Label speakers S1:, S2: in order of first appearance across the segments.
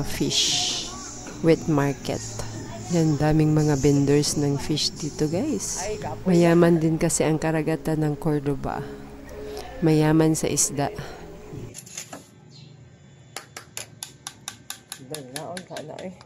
S1: Fish wet market. Yan, daming mga vendors ng fish dito, guys. Mayaman din kasi ang karagatan ng Cordoba. Mayaman sa isda. Naon ka na eh.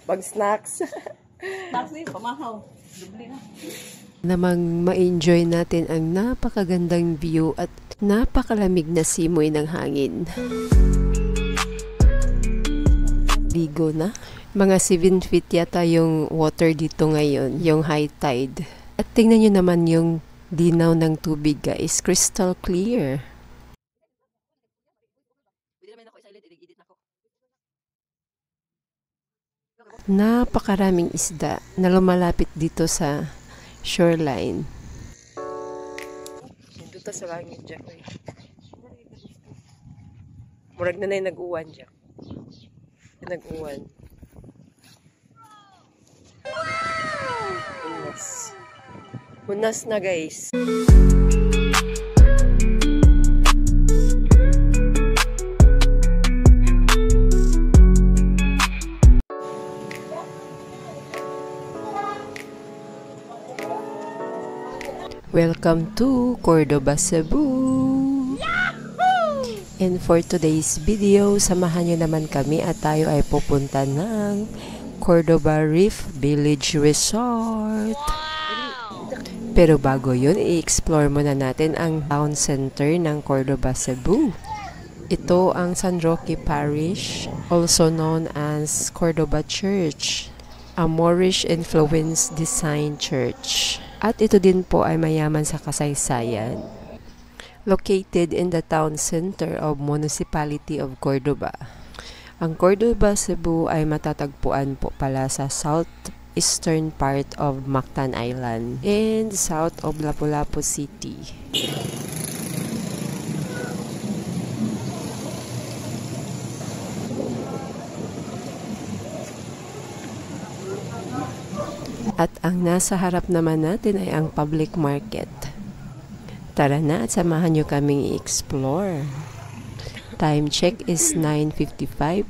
S1: Pag snacks.
S2: Snacks eh, pamahaw. Dubli na.
S1: Namang ma-enjoy natin ang napakagandang view at napakalamig na simoy ng hangin. Ligo na. Mga 7 feet yata yung water dito ngayon, yung high tide. At tingnan nyo naman yung linaw ng tubig, guys. Crystal clear. Napakaraming isda na lumalapit dito sa shoreline. Dito sa langit dyan. Murag na na nag-uwan dyan. Nag-uwan. Hunas. Hunas na, guys. Welcome to Cordoba, Cebu! And for today's video, samahan nyo naman kami at tayo ay pupunta ng Cordoba Reef Village Resort. Pero bago yun, i-explore muna natin ang town center ng Cordoba, Cebu. Ito ang San Roque Parish, also known as Cordoba Church, a Moorish-influenced design church. At ito din po ay mayaman sa kasaysayan. Located in the town center of Municipality of Cordoba. Ang Cordoba, Cebu ay matatagpuan po pala sa southeastern part of Mactan Island and south of Lapu-Lapu City. At ang nasa harap naman natin ay ang public market. Tara na at samahan nyo kaming i-explore. Time check is 9:55.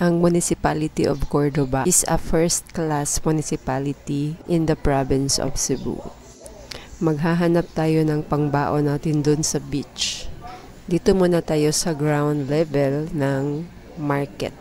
S1: Ang Municipality of Cordoba is a first-class municipality in the province of Cebu. Maghahanap tayo ng pangbaon natin dun sa beach. Dito muna tayo sa ground level ng market.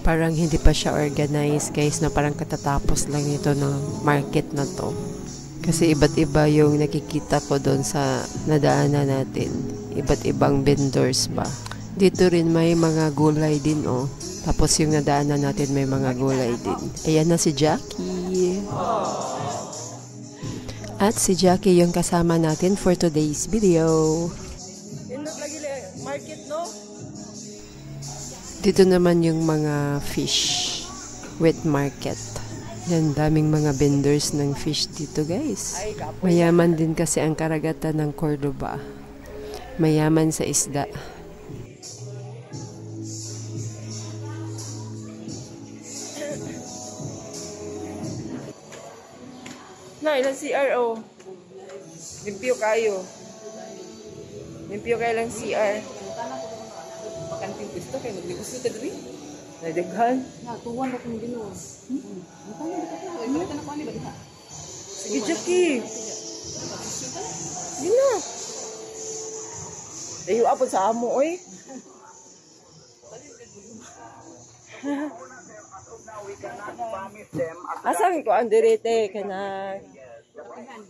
S1: Parang hindi pa siya organized, guys, na parang katatapos lang ito ng market na to. Kasi iba't iba yung nakikita ko doon sa nadaanan natin. Iba't ibang vendors ba. Dito rin may mga gulay din, oh. Tapos yung nadaanan natin may mga gulay din. Ayan na si Jackie. At si Jackie yung kasama natin for today's video. Market, no? Dito naman yung mga fish wet market. Yan, daming mga vendors ng fish dito, guys. Mayaman din kasi ang karagatan ng Cordoba. Mayaman sa isda. Na, ilang CR, oh. Limpyo kayo. Limpyo kayo lang CR.
S2: Kanting gusto kayo, mag-gusto ka dali.
S1: Nadaghan.
S2: Tuwan na kung ginoon.
S1: Sige, Jackie. Sige na. Layo apod sa amo, oy. Asang ko ang direte ka na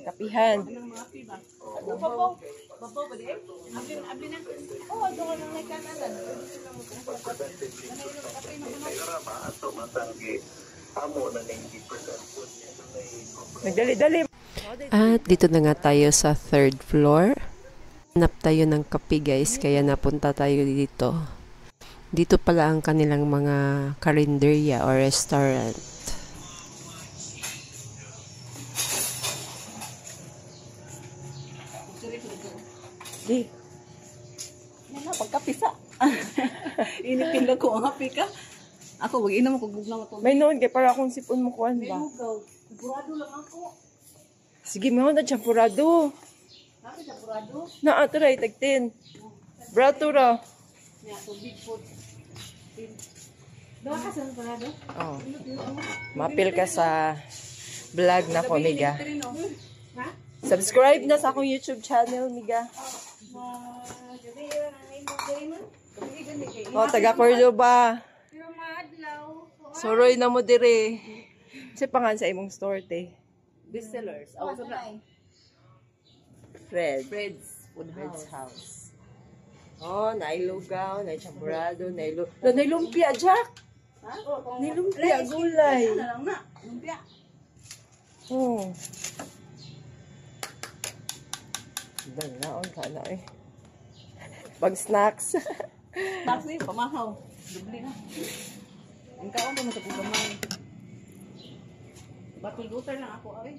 S1: kapihan.
S2: Babaw ba di eh? Abli na. Oh, ato ka nang nagkanalan.
S3: Nagdali-dali.
S1: At dito na nga tayo sa third floor. Hanap tayo ng kape guys, kaya napunta tayo dito. Dito pala ang kanilang mga karinderya or restaurant.
S3: Di.
S2: Nala, pagkapisa. Inipin lang ko ang happy ka. Ako, mag-inom ako buglang ito.
S3: May noon kay para akong sipon mo kuan ba.
S2: Lugaw. Burado lang ako.
S3: Sige, mo na champurado.
S2: Bakit sa burado?
S3: Na atray tagtin. Brato ra.
S2: Niya, to big food. Doon ka sa burado?
S3: Oh. Mapil ka sa vlog na ko, Miga.
S2: Ha?
S3: Subscribe na sa akong YouTube channel, Miga. Oh, taga Cordoba. Soroy na mo dire. Kasi pangan sa imong store, te.
S2: Bestsellers. Ako sa
S3: Fred.
S2: Fred's Food
S3: Fred's
S2: House.
S3: house. Oh, nailugaw, naichampurado, nailumpia, Jack.
S2: Ha?
S3: Nilumpia, gulay.
S2: Ano lang na? Lumpia.
S3: Oh. Dalaon ka na eh. Pag snacks.
S2: Taxi, pamahaw. Dubli na. Ang kaon pa mo sa pugamay. Bakul gutar lang ako, ay.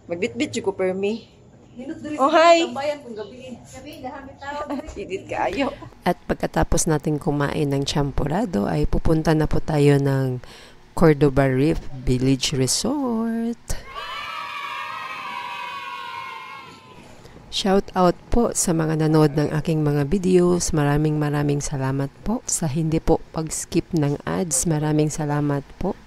S3: Magbitbit yung ko permi.
S2: Hinot diri
S3: Oh, hi.
S2: tambayan kung gabi. Gabi, dahamit tao.
S3: Idit ka ayo.
S1: At pagkatapos natin kumain ng champurado ay pupunta na po tayo ng Cordoba Reef Village Resort. Shout out po sa mga nanood ng aking mga videos. Maraming salamat po sa hindi po pag-skip ng ads. Maraming salamat po.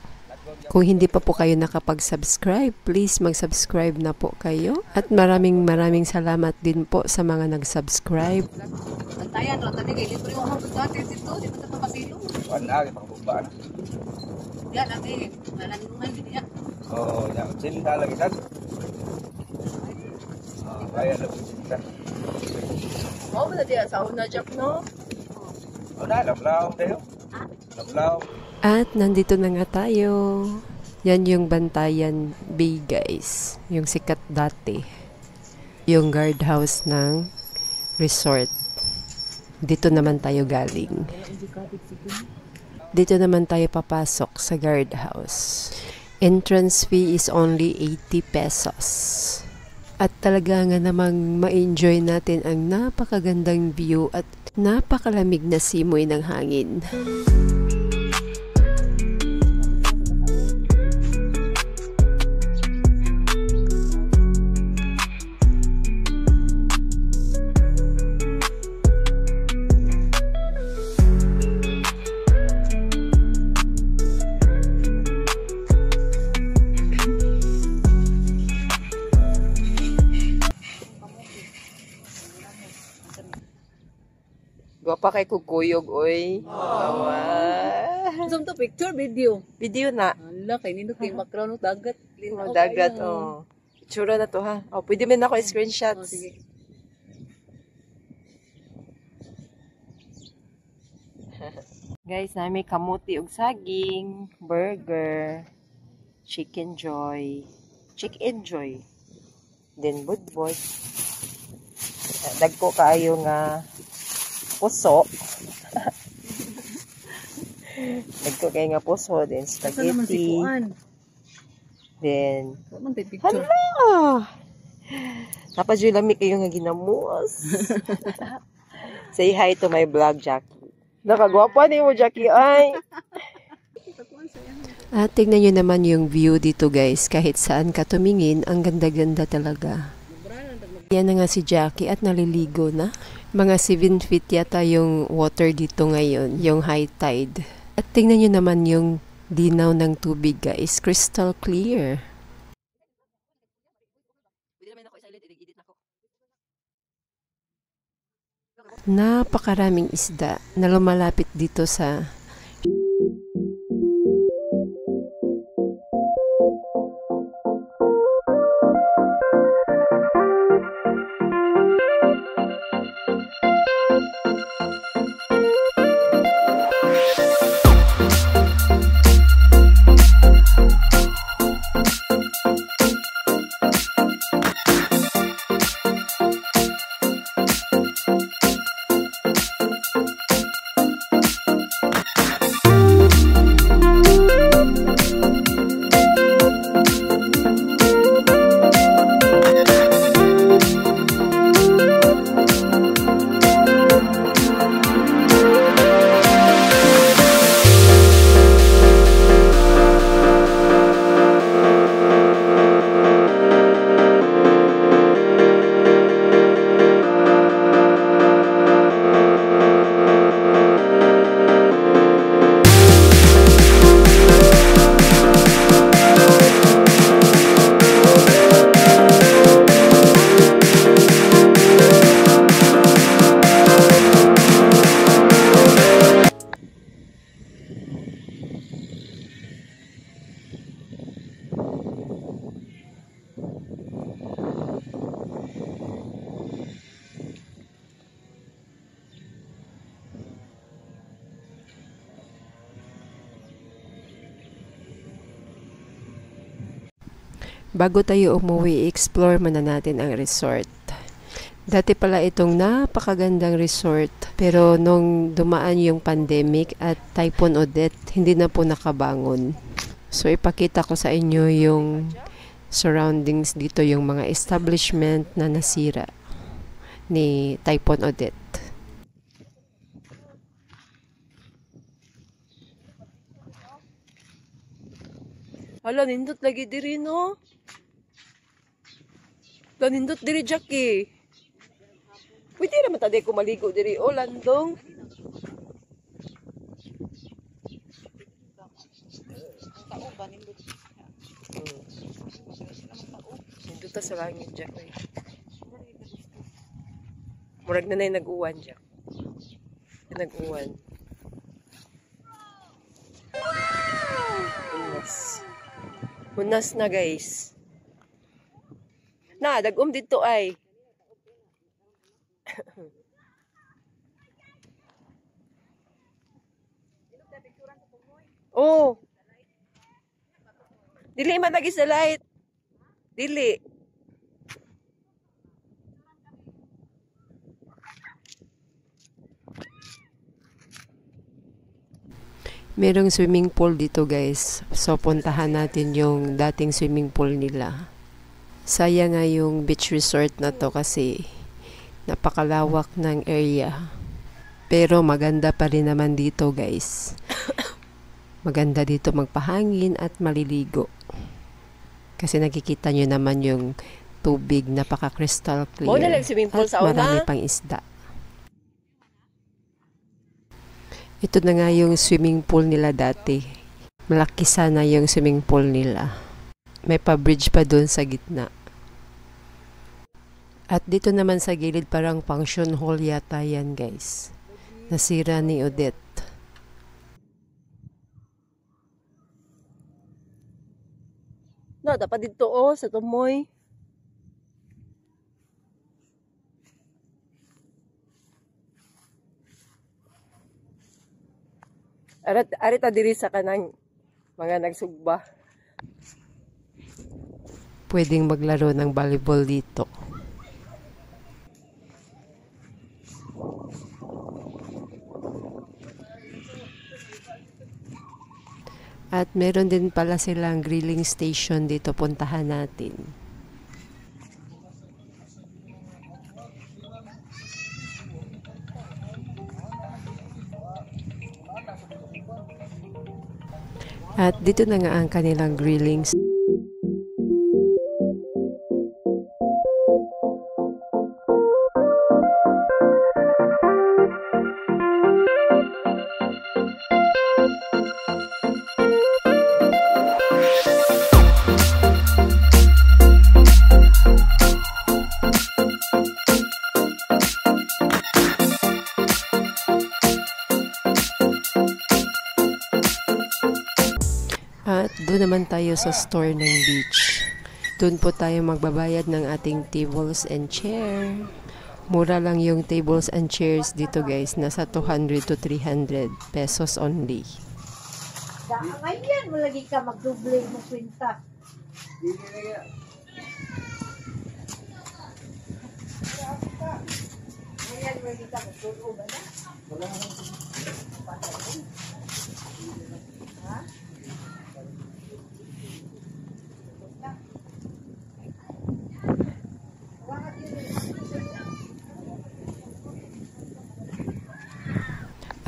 S1: Kung hindi pa po kayo nakapag-subscribe, please mag-subscribe na po kayo. At maraming salamat din po sa mga nag-subscribe.
S2: Antayan, tadi kay libre mo ang dati dito, di ba ta papasilo?
S4: Wala, pang-bubaan.
S2: Ya, dati, nalanungan din ya.
S4: Oo, yan. Sinta lagi kan? Kaya na po sinta.
S3: Oh, wala diya sa una, Jack, no?
S4: O na, lablaw tayo. Lablaw.
S1: At nandito na nga tayo. Yan yung Bantayan Bay guys. Yung sikat dati. Yung guardhouse ng resort. Dito naman tayo galing. Dito naman tayo papasok sa guardhouse. Entrance fee is only 80 pesos. At talaga nga namang ma-enjoy natin ang napakagandang view at napakalamig na simoy ng hangin.
S3: Gwapa kay kukuyog, oy. Awa.
S2: Zoom to picture, video.
S3: Video na.
S2: Ala, kay nindot kay background ng dagat.
S3: Oh, dagat, oh. Itsura na to, ha? Oh, pwede mo na ako
S2: Oh,
S3: screenshots.
S2: sige.
S3: Guys, na may kamuti og saging, burger, chicken joy, chicken joy, then budbud. Dagko kaayo nga puso. Dagko kayo nga puso, then
S2: Asa naman si
S3: spaghetti,
S2: Kuan?
S3: then
S2: Kuan tay picture.
S3: hala! Tapos yung lami kayo nga ginamos. Say hi to my vlog, Jackie. Nakagwapa ni mo, Jackie, ay!
S1: At tingnan nyo naman yung view dito guys. Kahit saan ka tumingin, ang ganda-ganda talaga. Yan na nga si Jackie at naliligo na. Mga 7 feet yata yung water dito ngayon, yung high tide. At tingnan nyo naman yung dinaw ng tubig guys. Crystal clear. Napakaraming isda na lumalapit dito sa Bago tayo umuwi, explore muna natin ang resort. Dati pala itong napakagandang resort, pero nung dumaan yung pandemic at Typhoon Odette, hindi na po nakabangon. So ipakita ko sa inyo yung surroundings dito, yung mga establishment na nasira ni Typhoon Odette.
S3: Hala, nindot lagi diri, no? Hala, nindot diri, Jackie. Pwede naman tayo ko maligo diri, o, landong. Nindot ta sa langit, Jackie. Murag na na nag-uwan, Jack. Nag-uwan. Hunas. Hunas na, guys. Na, dagom dito ay. Oh. Dili man lagi sa light. Dili.
S1: Merong swimming pool dito, guys. So puntahan natin yung dating swimming pool nila. Sayang nga yung beach resort na to kasi napakalawak ng area. Pero maganda pa rin naman dito, guys. Maganda dito magpahangin at maliligo. Kasi nakikita nyo naman yung tubig, napaka-crystal clear.
S3: Mo na lang swimming pool
S1: at
S3: sa una.
S1: marami pang isda. Ito na nga yung swimming pool nila dati. Malaki sana yung swimming pool nila. May pa-bridge pa doon sa gitna. At dito naman sa gilid parang function hall yata yan, guys. Nasira ni Odette.
S3: No, dapat dito, oh, sa tumoy. Arita diri sa kanang mga nagsugba.
S1: Pwedeng maglaro ng volleyball dito. At meron din pala silang grilling station dito, puntahan natin. At dito na nga ang kanilang grilling. At doon naman tayo sa store ng beach. Doon po tayo magbabayad ng ating tables and chair. Mura lang yung tables and chairs dito, guys. Nasa 200 to 300 pesos only.
S5: Ngayon mo lagi ka magduble mo kwenta. Ngayon mo lagi ka magduble ba na?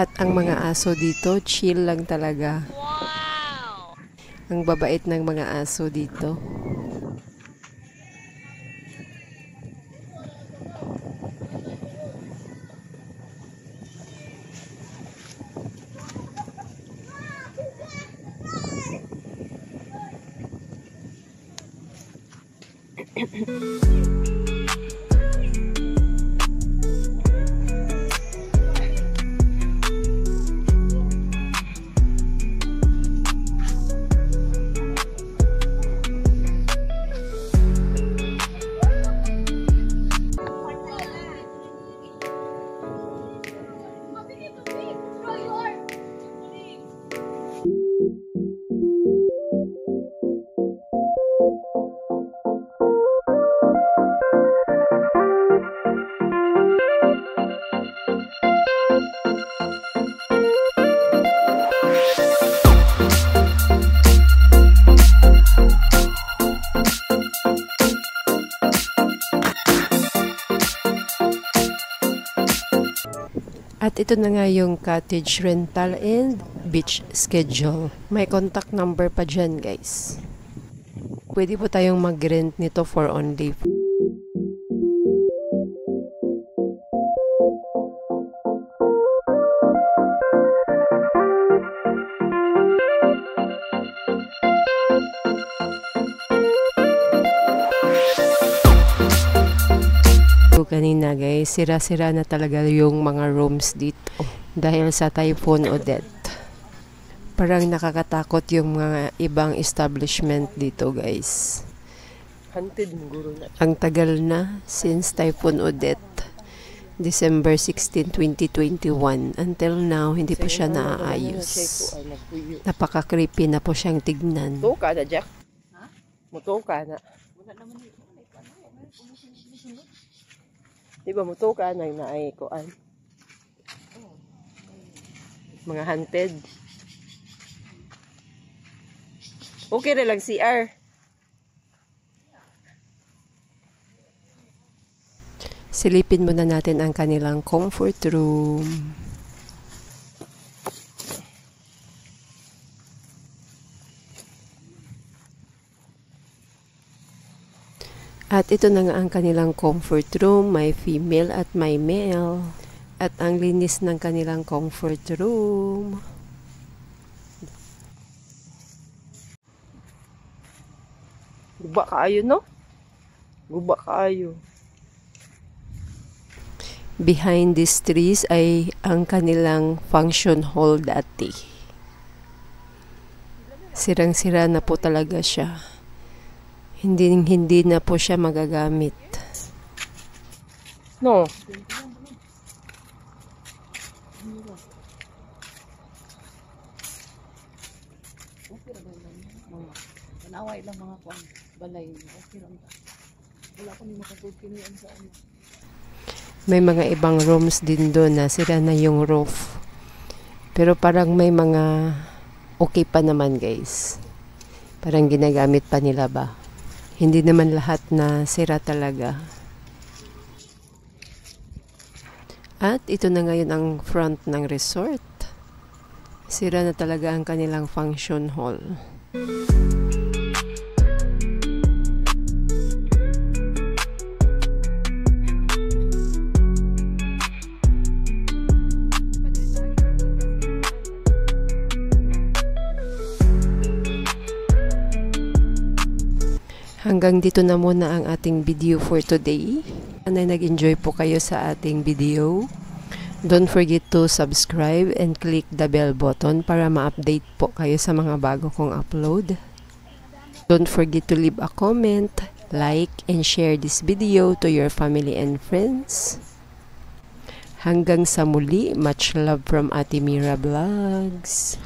S1: At ang mga aso dito, chill lang talaga. Wow! Ang babait ng mga aso dito. At ito na nga yung cottage rental and beach schedule. May contact number pa dyan, guys. Pwede po tayong mag-rent nito for only kanina, guys. Sira-sira na talaga yung mga rooms dito dahil sa Typhoon Odette. Parang nakakatakot yung mga ibang establishment dito, guys.
S3: Hunted mo guro na.
S1: Ang tagal na since Typhoon Odette. December 16, 2021. Until now, hindi po siya naaayos. Napaka-creepy na po siyang tignan.
S3: Muto ka na, Jack. Muto ka na. Di ba muto ka na naaykuan? Mga hunted. Okay na lang CR.
S1: Silipin muna natin ang kanilang comfort room. At ito na nga ang kanilang comfort room. May female at may male. At ang linis ng kanilang comfort room.
S3: Guba kaayo, no? Guba kaayo.
S1: Behind these trees ay ang kanilang function hall dati. Sirang-sira na po talaga siya. Hindi na po siya magagamit.
S3: No.
S2: Manaway lang mga kwan. Balay. Okay lang. Wala ko ni makapagpinian sa ano.
S1: May mga ibang rooms din doon na sira na yung roof. Pero parang may mga okay pa naman, guys. Parang ginagamit pa nila ba? Hindi naman lahat na sira talaga. At ito na ngayon ang front ng resort. Sira na talaga ang kanilang function hall. Hanggang dito na muna ang ating video for today. Sana nag-enjoy po kayo sa ating video. Don't forget to subscribe and click the bell button para ma-update po kayo sa mga bago kong upload. Don't forget to leave a comment, like, and share this video to your family and friends. Hanggang sa muli, much love from Ate Mira Vlogs.